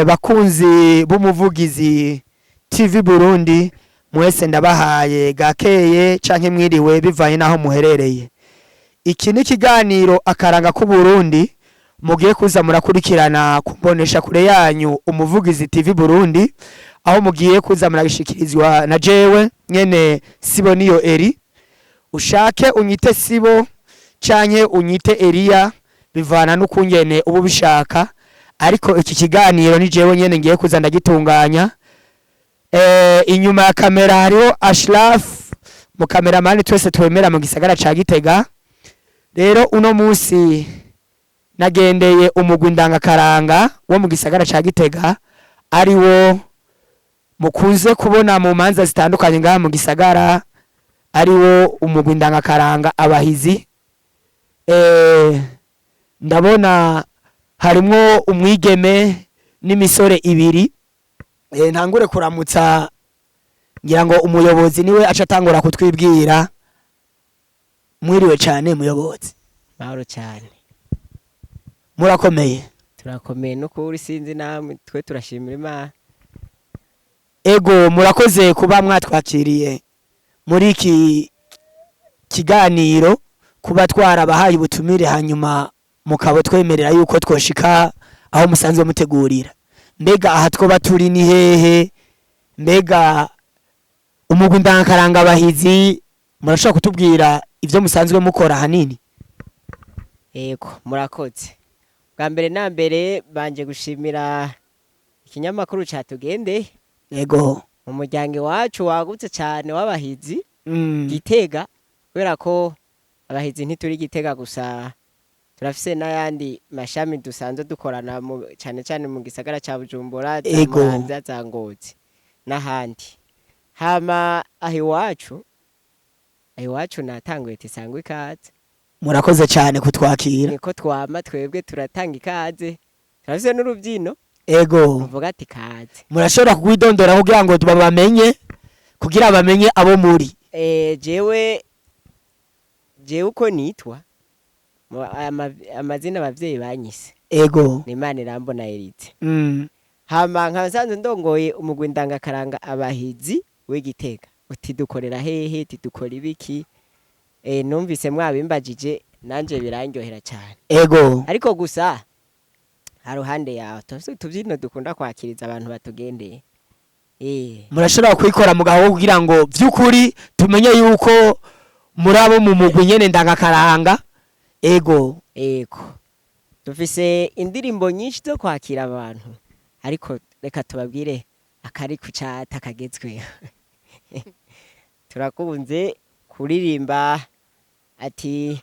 bakunzi b'umuvugizi TV Burundi mwese ndabahaye gakeye canke mwiriwe bivanye naho muherereye. Iki ni kiganiro akaranga ku Burundi mugiye kuza murakurikirana kumbonesha kure yanyu umuvugizi TV Burundi aho mugiye kuza muragishikirizwa na jewe nyene Siboniyo Eri. Ushake unyite Sibo canke unyite Elia bivana n'ukungene ubu bishaka, ariko iki kiganiro ni jewe nyene ngiye kuza ndagitunganya. Inyuma ya kamera hariho Ashraf mu kameramani twese twemera mu gisagara ca Gitega. Rero uno musi nagendeye umugwi ndangakaranga wo mu gisagara ca Gitega ari wo mukunze kubona mu manza zitandukanye ngaha mu gisagara, ari wo umugwi ndangakaranga abahizi. Ndabona harimwo umwigeme n'imisore ibiri. Ntangure kuramutsa ngira ngo umuyobozi niwe aca atangura kutwibwira. Mwiriwe cyane muyobozi. Mahoro cyane. Murakomeye? Turakomeye no kuri sinzi namwe twe turashimira Imana. Ego murakoze kuba mwatwakiriye muri iki kiganiro, kuba twarabahaye ubutumire hanyuma mukabo twemerera yuko twoshika aho musanzwe mutegurira. Mbega aha twoba turi ni hehe? Mbega umugwi ndangakaranga abahizi murashobora kutubwira ivyo musanzwe mukora hanini? Yego murakoze. Bwa mbere na mbere banje gushimira ikinyamakuru catugende. Yego Mu muryango wacu wagutse cyane w'abahizi Gitega, kubera ko abahizi ntituri Gitega gusa, turafise n'ayandi mashami dusanzwe dukorana cyane cyane mu gisagara ca Bujumbura, Muramvya, za Ngozi n'ahandi. Hama aho iwacu natanguye tisangwe ikaze. murakoze cyane kutwakira. Niko twama twebwe turatanga ikaze, turafise n'urubyino. Ego Mvuga ati kaze. murashobora kugwidondora kugira ngo tubamenye, kugira bamenye abo muri. Jewe uko nitwa amazina abavyeyi banyise. Ego Ni Imana irambona Elite. Hama nkasanze ndongoye umugwi ndangakaranga abahizi w'Igitega. Uti dukorera hehe, tidukora ibiki? Numvise mwabimbajije nanje birangyohera cyane. Ego Ariko gusa haruhande yaho tuvyino dukunda kwakiriza abantu batugendeye. murashobora kwikora mu gaho kugira ngo vy'ukuri tumenye yuko muri abo mu mugwi nyene ndangakaranga. Ego Dufise indirimbo nyinshi zo kwakira abantu, ariko reka tubabwire akari kucata kagezwe. Turakunze kuririmba ati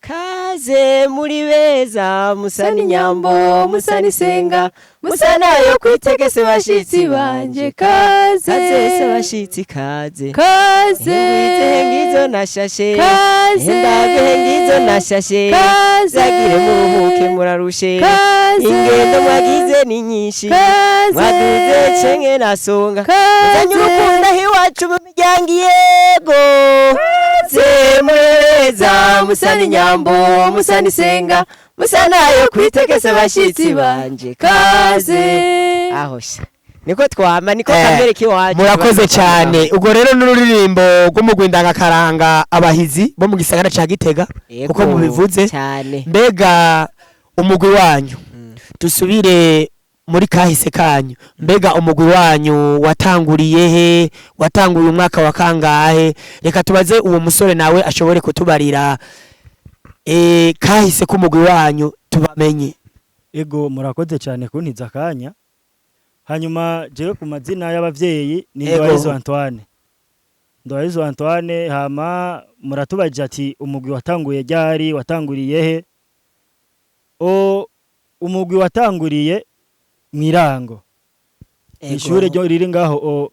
kaze muri beza musani nyambo musani senga musanayo kwitegese bashitsi banje kaze se bashitsi kaze ngizo nashashe ndabe ngizo nashashe zagire muruhuke murarushe ingendo mwagize ni nyinshi mwaduze cenge nasonga zanyurukunda hiwacu mu miryango yego zemureza musani nyambo musani senga musanayo kwitegese bashitsi banje kaze. Ahosha niko twama niko kamere kiwacu. Murakoze cyane. Ubwo rero n'ururirimbo rw'umugwi ndangakaranga abahizi bo mu gisagara ca Gitega uko mubivuze cyane. Mbega umugwi wanyu dusubire muri kahise kanyu. Mbega umugwi wanyu watanguriye he? Watanguye umwaka wa kangahe? Reka tubaze uwo musore nawe ashobore kutubarira kahise k'umugwi wanyu tubamenye. Ego murakoze cyane kuntiza akanya. Hanyuma jewe ku mazina y'abavyeyi ni Ndowayezu Antoine. Ndowayezu Antoine. Hama muratubaje ati umugwi watanguye ryari, watanguriye he? Umugwi watanguriye Mwirango. Ishure ryo riri ngaho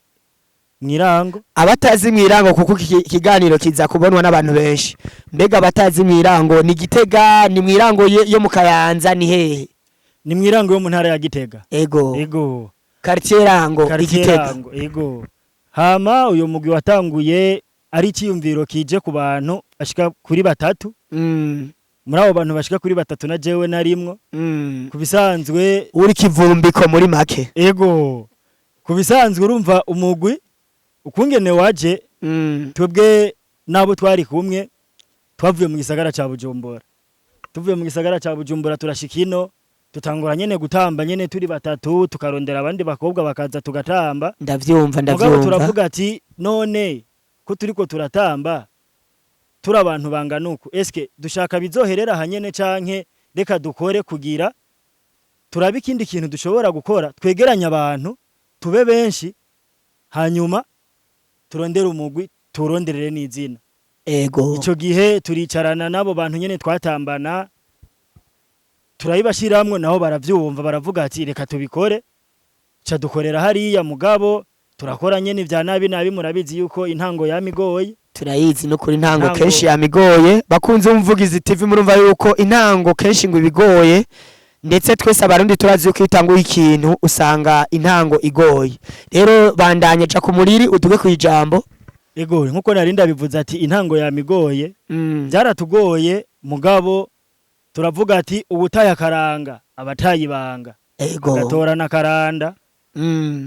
Mwirango. Abatazi Mwirango kuko ikiganiro kiza kubonwa n'abantu benshi. Mbega abatazi Mwirango ni Gitega, ni Mwirango yo mu Kayanza, ni hehe? Ni Mwirango yo mu ntara ya Gitega. Ego quartier Rango Igitega. Ego hama uyo mugwi watanguye ari ciyumviro kije ku bantu ashika kuri batatu. muri abo bantu bashika kuri batatu na jewe narimwo ku bisanzwe uri kivumbiko muri make. ego ku bisanzwe urumva umugwi ukungene waje twebwe nabo twari kumwe twavuye mu gisagara ca Bujumbura. Tuvuye mu gisagara ca Bujumbura turashika ino tutangura nyene gutamba nyene turi batatu tukarondera abandi bakobwa bakaza tugatamba. Ndavyumva Mugabo turavuga ati none ko turiko turatamba turi abantu bangana uku eske dushaka bizoherera hanyene canke reka dukore kugira turabe ikindi kintu dushobora gukora twegeranya abantu tube benshi hanyuma turondere umugwi turonderere n'izina. Ego. Ico gihe turicarana nabo bantu nyene twatambana turayibashiramwe naho baravyumva baravuga ati reka tubikore ca dukorera hariya mugabo turakora nyene ivya nabi nabi murabizi yuko intango yamigoye. Turayizi no kuri intango kenshi yamigoye bakunze umvugizi TV murumva yuko intango kenshi ngo ibigoye ndetse twese abarundi turazi yuko itango ikintu usanga intango igoye. Rero bandanye ca ku muriri uduge ku ijambo. Ego nkuko narinda bivuze ati intango yamigoye byaratugoye mugabo turavuga ati ubutaye akaranga abatayibanga ego gatorana karanda.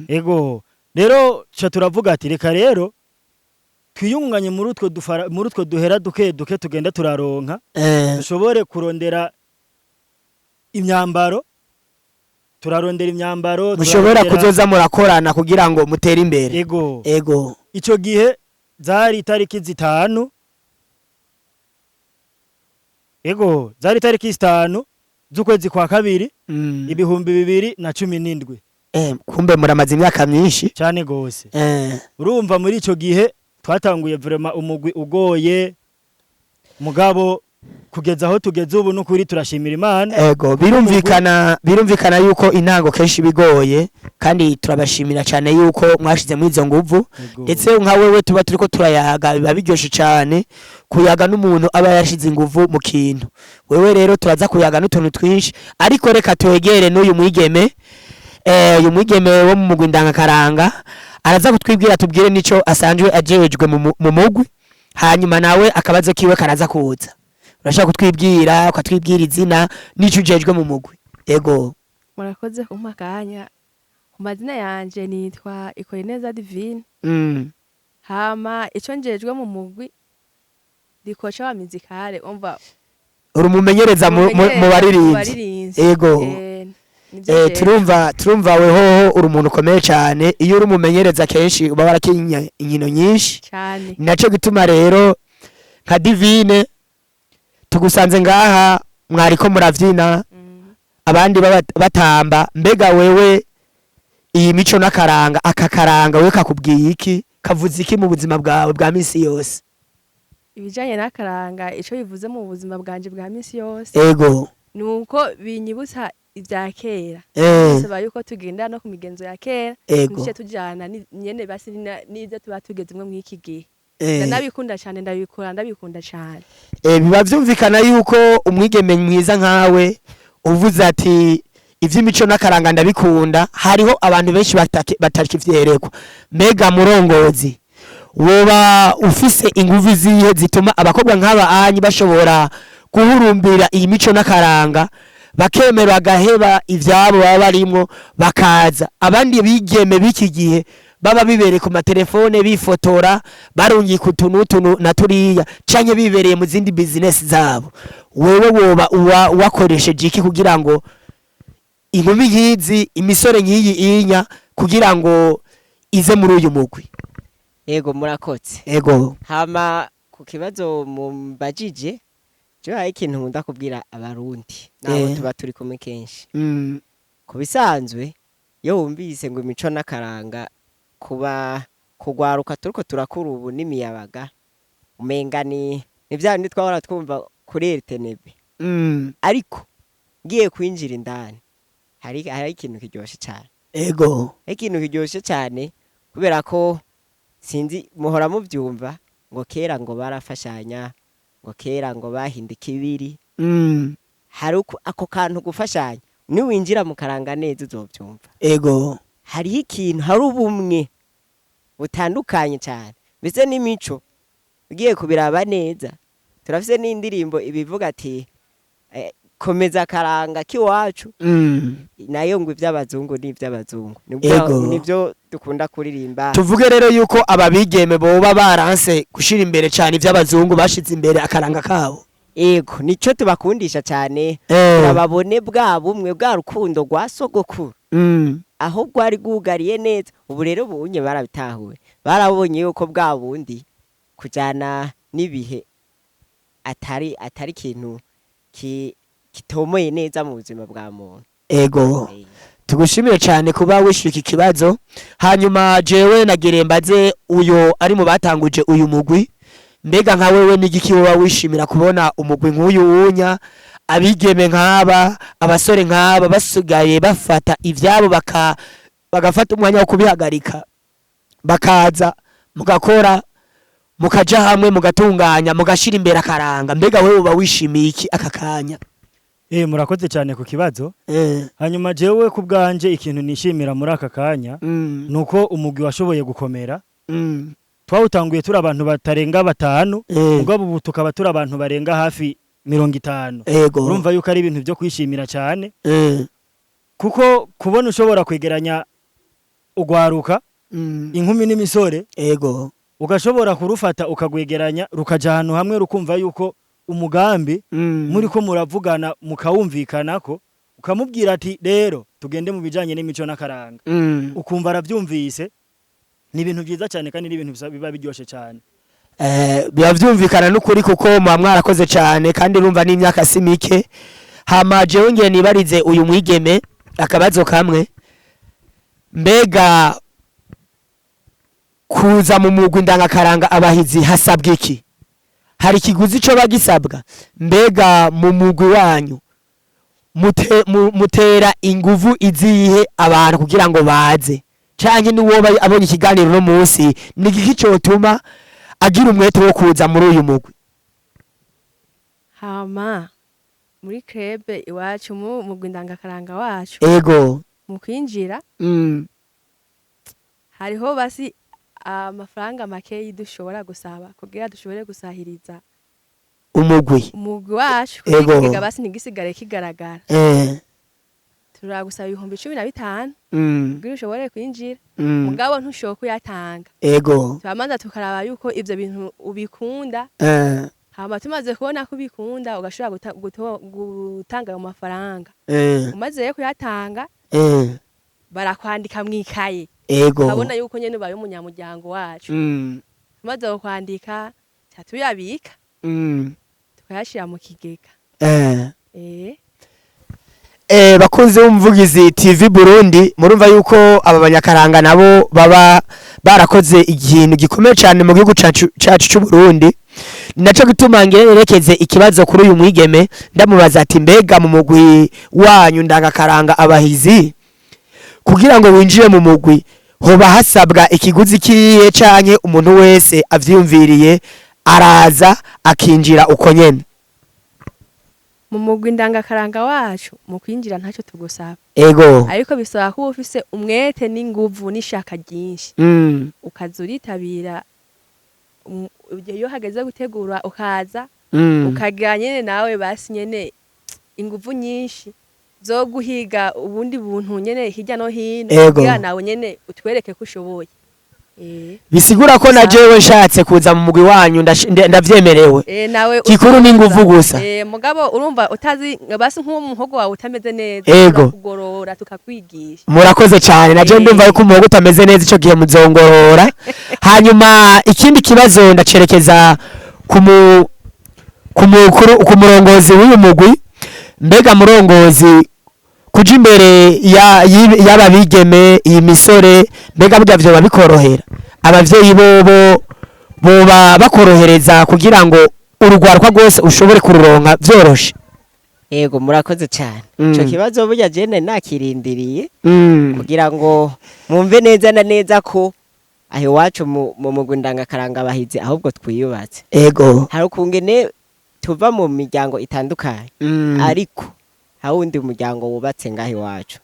Ego rero cha turavuga ati reka rero twiyunganye muri utwo duhera duke tugenda turaronka dushobore kurondera imyambaro turarondera imyambaro mushobora kuzoza murakorana kugira ngo mutere imbere. Ego ico gihe zari tariki zitanu. Ego zari tariki 5 z'ukwezi kwa kabiri 2017. Kumbe muramaze imyaka myinshi cyane gose. Urumva muri ico gihe twatanguye vraiment umugwi ugoye mugabo kugeza aho tugeze ubu n'ukuri turashimira Imana. Ego birumvikana yuko intango kenshi bigoye kandi turabashimira cyane yuko mwashize mu izo nguvu ndetse nka wewe tuba turiko turayaga biba biryoshe cyane kuyaga n'umuntu aba yashize inguvu mu kintu. Wewe rero turaza kuyaga n'utuntu twinshi ariko reka twegere n'uyu mwigeme uyu mwigeme wo mu mugwi ndangakaranga araza kutwibwira tubwire nico asanzwe ajejwe mu mugwi hanyuma nawe akabazo kiwe karaza kuza. Urashaka kutwibwira ukatwibwira izina nico ujejwe mu mugwi. Ego murakoze kumpa kanya ku mazina yanje nitwa Ikorineza Divine. Hama ico njejwe mu mugwi dikoca wa muzikale umva urumumenyereza mu baririnzi. Ego turumva weho uri umuntu ukomeye cyane iyo uri umumenyereza kenshi uba warakinye inkino nyinshi cyane. Naco gituma rero nka Divine tugusanze ngaha mwariko muravyina abandi batamba mbega wewe iyi mico nakaranga akakaranga we kakubwiye iki kavuze iki mu buzima bwawe bwa misi yose? Ibijanye nakaranga ico bivuze mu buzima bwanje bwa misi yose ego nuko binyibutsa ivya kera saba yuko tugenda no ku migenzo ya kera nice tujana nyene basi nize tuba tugezemwe mu iki gihe. Ndabikunda cyane ndabikunda cyane. Biba vyumvikana yuko umwigeme mwiza nkawe uvuze ati ivy'imico nakaranga ndabikunda hariho abantu benshi batakivyerekwa. Mega murongozi woba ufise inguvu zihe zituma abakobwa nk'aba anyi bashobora guhurumbira iyi mico nakaranga bakemera bagaheba ivyabo baba barimwo bakaza abandi bigeme biki gihe baba bibereye ku matelefone bifotora barungiye kutuntu na turiya canke bibereye mu zindi business zabo. Wewe woba wakoresheje iki kugira ngo inkumi yizi imisore nkiyi inya kugira ngo ize muri uyu mugwi? Ego murakotse. Ego hama ku kibazo mumbajije je hari ikintu nkunda kubwira abarundi nabo tuba turi kumwe kenshi. Ku bisanzwe yo wumvise ngo imico nakaranga kuba kugwaruka turiko turakura ubu n'imiyabaga umenga ni vyandi twahora twumva kuri RTNB. Ariko ngiye kwinjira indani hari ikintu kiryoshe cyane. Ego ikintu kiryoshe cyane kubera ko sinzi muhora muvyumva ngo kera ngo barafashanya ngo kera ngo bahinda ikibiri. Hari ako kantu gufashanya ni winjira mu karanga neza uzovyumva. Ego hari ikintu hari ubumwe butandukanye cyane mbese n'imico ugiye kubiraba neza. Turafise n'indirimbo ibivuga ati komeza akaranga k'iwacu nayo ngo iby'abazungu n'iby'abazungu nibyo dukunda kuririmba. Tuvuge rero yuko ababigeme boba baranse gushira imbere cyane iby'abazungu bashize imbere akaranga kabo. Ego nico tubakundisha cyane urababone bwa bumwe bwa rukundo rwa sogokuru aho gwari gugariye neza. Ubu rero bunye barabitahuwe, barabonye yuko bwa bundi kujana nibihe atari kintu kitomoye neza mu buzima bwa muntu. Ego tugushimire cyane kuba wishika ikibazo. Hanyuma jewe nagire mbaze uyo ari mu batanguje uyu mugwi, mbega nka wewe n'igiki woba wishimira kubona umugwi nk'uyu unya abigeme nk'aba abasore nk'aba basugaye bafata ivyabo bagafata umwanya wo kubihagarika bakaza mugakora mukaja hamwe mugatunganya mugashira imbere akaranga, mbega wewe uba wishimiye iki aka kanya? Murakoze cyane ku kibazo. Hanyuma jewe ku bwanje ikintu nishimira muri aka kanya nuko umugwi washoboye gukomera. Twawutanguye turi abantu batarenga 5 mugabo ubu tukaba turi abantu barenga hafi 50. Urumva yuko ari ibintu byo kwishimira cyane kuko kubona ushobora kwegeranya ugwaruka inkumi n'imisore ugashobora kurufata ukagwegeranya rukaja ahantu hamwe rukumva yuko umugambi muri ko muravugana mukawumvikanako ukamubwira ati rero tugende mu bijanye n'imico n'akaranga ukumva aravyumvise. Ni ibintu byiza cyane kandi ni ibintu biba biryoshe cyane. Biba vyumvikana n'ukuri kuko mwarakoze cyane kandi urumva n'imyaka simike. Hama jewe ngiye nibarize uyu mwigeme akabazo kamwe, mbega kuza mu mugwi ndangakaranga abahizi hasabwa iki? Hari kiguzi cyo bagisabwa? Mbega mu mugwi wanyu mutera inguvu izihe abantu kugira ngo baze, canke ni woba abonye ikiganiro no munsi ni giki cyotuma agira umwete wo kuza muri uyu mugwi? Hama muri krebe iwacu mu mugwi ndangakaranga wacu mu kwinjira hariho basi amafaranga makeyi dushobora gusaba kugira dushobore gusahiriza umugwi wacu kugira basi ntigisigare kigaragara. Turagusaba 15,000 kugira ushobore kwinjira mugabo ntushoka kuyatanga. Twamanza tukaraba yuko ivyo bintu ubikunda. Hama tumaze kubona ko ubikunda ugashobora gutanga ayo mafaranga. Umaze kuyatanga barakwandika mwikaye. Kabona yuko nyene bayo umunyamuryango wacu. Tumaze kwandika cyatuyabika tukayashira mu kigega. Bakunze umvugizi TV Burundi, murumva yuko aba banyakaranga nabo baba barakoze ikintu gikomeye cyane mu gihugu cacu cy'u Burundi. Naco gituma ngerekeze ikibazo kuri uyu mwigeme ndamubaza ati mbega mu mugwi wanyu ndangakaranga abahizi kugira ngo winjire mu mugwi hoba hasabwa ikiguzi kiye canke umuntu wese avyumviriye araza akinjira uko nyene? Mu mugwi ndangakaranga wacu mu kwinjira ntacyo tugusaba. Ariko bisaba ko ufise umwete n'inguvu n'ishaka ryinshi. Ukazuritabira iyo hageze gutegura ukaza ukagira nyene nawe basi nyene inguvu nyinshi zo guhiga ubundi buntu nyene hirya no hino kugira nawe nyene utwereke ko ushoboye. Bisigura ko na jewe nshatse kuza mu mugwi wanyu ndavyemerewe. Nawe kikuru n'inguvu gusa. Mugabo urumva utazi basi nk'umuhogo wawe utameze neza kugorora tukakwigisha. Murakoze cyane naje ndumva yuko umuhogo utameze neza ico gihe muzongorora. Hanyuma ikindi kibazo ndacerekeza ku murongozi w'uyu mugwi, mbega murongozi kuja imbere y'ababigeme iyi misore mbega burya vyo babikorohera? Abavyeyi boba bakorohereza kugira ngo urugwaruka rwose ushobore kururonka vyoroshe? Murakoze cyane. Ico kibazo burya jene nakirindiriye kugira ngo mumve neza na neza ko aho wacu mu mugwi ndangakaranga abahizi ahubwo twiyubatse. Hari ukungene tuva mu miryango itandukanye ariko hawundi umuryango wubatse ngaho iwacu.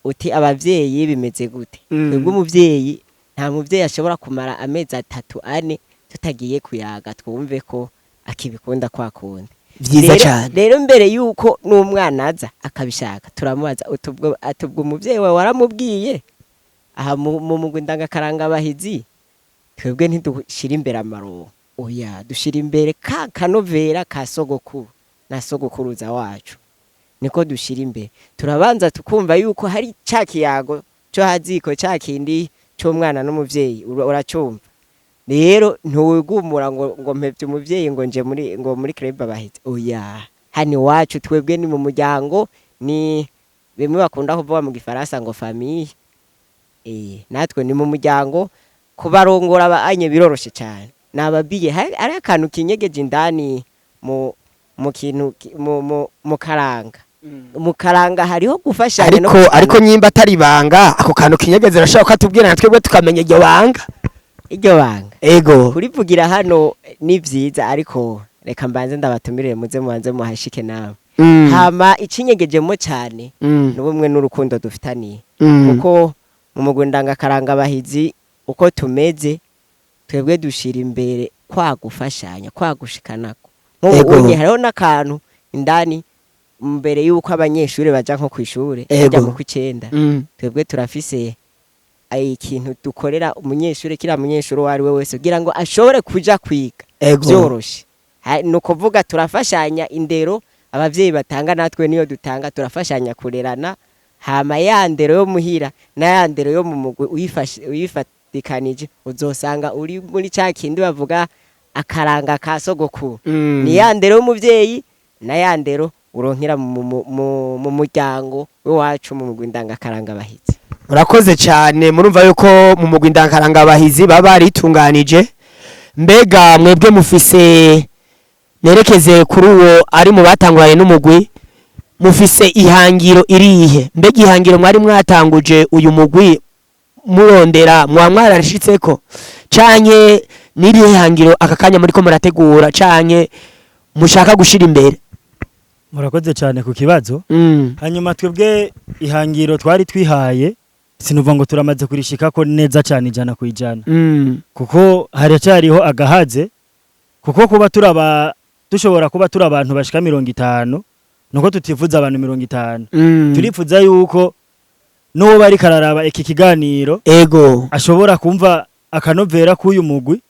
Uti abavyeyi bimeze gute? Twebwe umuvyeyi nta muvyeyi ashobora kumara amezi 3-4 tutagiye kuyaga twumve ko akibikunda kwa kundi. vyiza cyane. Rero mbere yuko n'umwana aza akabishaka turamubaza atubwo umuvyeyi wawe waramubwiye aha mu mugwi ndangakaranga bahizi twebwe ntidushira imbere amaronko oya dushira imbere ka kanovera ka sogokuru na sogokuruza wacu niko dushira imbere turabanza tukumva yuko hari ca kiyago cyo haziko ca kindi cy'umwana n'umuvyeyi uracumva rero ntuwigumura ngo mpevye umuvyeyi ngo nje muri club abahizi oya hani wacu twebwe ni mu muryango ni bimwe bakunda kuvuga mu gifaransa ngo famille natwe ni mu muryango kubarongora abanye biroroshe cyane nababiye ari akantu kinyegeje indani mu kintu mu karanga mu karanga hariho gufashanya ariko nyimba atari banga ako kantu kinyegeze rashaka ko atubwira twebwe tukamenya iryo banga ego kurivugira hano ni vyiza ariko reka mbanze ndabatumirire muze mubanze muhashike nawe hama ikinyegejemo cyane n'ubumwe n'urukundo dufitaniye kuko mu mugwi ndangakaranga bahizi uko tumeze twebwe dushira imbere kwagufashanya kwagushikanako nk'ubu hariho n'akantu indani mbere yuko abanyeshuri baja nko kw'ishure bajya mu kw'icenda twebwe turafise ikintu dukorera umunyeshuri kira munyeshuri wari we wese kugira ngo ashobore kuja kwiga byoroshe nuko vuga turafashanya indero abavyeyi batanga natwe niyo dutanga turafashanya kurerana hama ya ndero yo muhira na ya ndero yo mu mugwi uyifatikanije uzosanga uri muri ca kindi bavuga akaranga ka sogokuru ni ya ndero y'umuvyeyi na ya ndero uronkera mu muryango we wacu mu mugwi ndangakaranga bahizi. Murakoze cyane murumva yuko mu mugwi ndangakaranga bahizi baba ritunganije mbega mwebwe mufise nerekeze kuri uwo ari mu batanguranye n'umugwi mufise ihangiro irihe mbega ihangiro mwari mwatanguje uyu mugwi murondera mwararishitseko canke nirihe ihangiro akakanya muri ko murategura canke mushaka gushira imbere? Murakoze cyane ku kibazo hanyuma twebwe ihangiro twari twihaye sinuva ngo turamaze kurishikako neza cyane ijana ku ijana kuko haracyariho agahaze kuko kuba dushobora kuba turi abantu bashika 50 nuko tutifuza abantu 50 turifuza yuko no bari kararaba iki kiganiro ego ashobora kumva akanovera k'uyu mugwi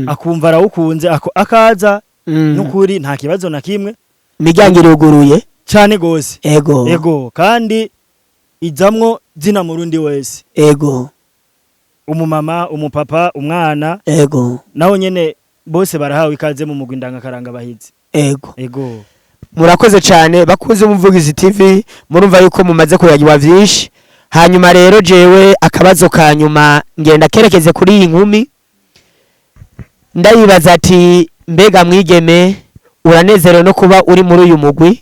akumva arawukunze akaza n'ukuri nta kibazo na kimwe imiryango iruguruye cyane gose ego kandi izamwo zina murundi wese ego umumama umupapa umwana ego naho nyene bose barahawe ikaze mu mugwi ndangakaranga bahizi ego murakoze cyane bakuze umuvugizi TV murumva yuko mumaze kuyagwa vyinshi hanyuma rero jewe akabazo ka nyuma ngenda kerekeze kuri iyi nkumi ndayibaza ati mbega mwigeme uranezerewe no kuba uri muri uyu mugwi?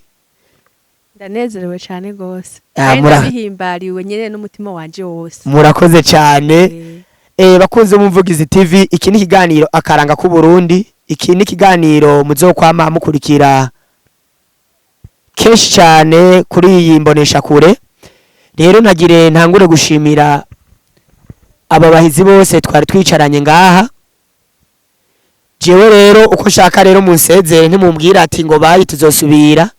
Ndanezerewe cyane gose ndabihimbariwe nyene n'umutima wanje wose. Murakoze cyane bakunze umuvugizi TV iki ni kiganiro akaranga ku Burundi iki ni kiganiro muzokwama mukurikira kenshi cyane kuri iyi mbonesha kure rero ntagire ntangure gushimira aba bahizi bose twari twicaranye ngaha jewe rero uko shaka rero munsezere ntimumbwira ati ngo bayi tuzosubira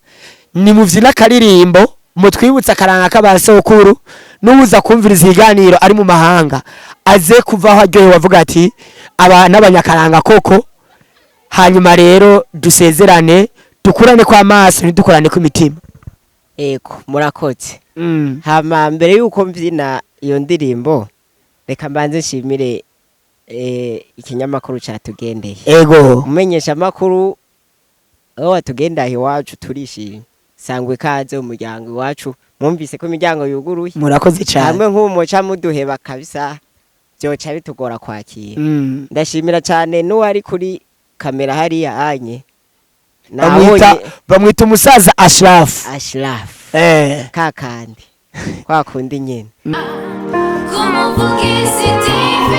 ni muvyina karirimbo mutwibutsa akaranga k'abasokuru n'ubuza kumviriza iganiro ari mu mahanga aze kuvaho aryohe wavuga ati aba n'abanyakaranga koko hanyuma rero dusezerane dukurane kwa maso ntidukorane ku mitima. Ego murakoze hama mbere yuko mvyina iyo ndirimbo reka mbanze nshimire ikinyamakuru cyatugendeye ego umenyesha amakuru aho watugendaye iwacu turishimye sangwe kaze umuryango iwacu mwumvise ko imiryango yuguruye murakoze cyane hamwe nk'umuca muduheba kabisa byoca bitugora kwakira ndashimira cyane n'uwari kuri kamera hariya anye bamwita umusaza Ashraf kakandi kwa kundi nyene Kumuvugizi TV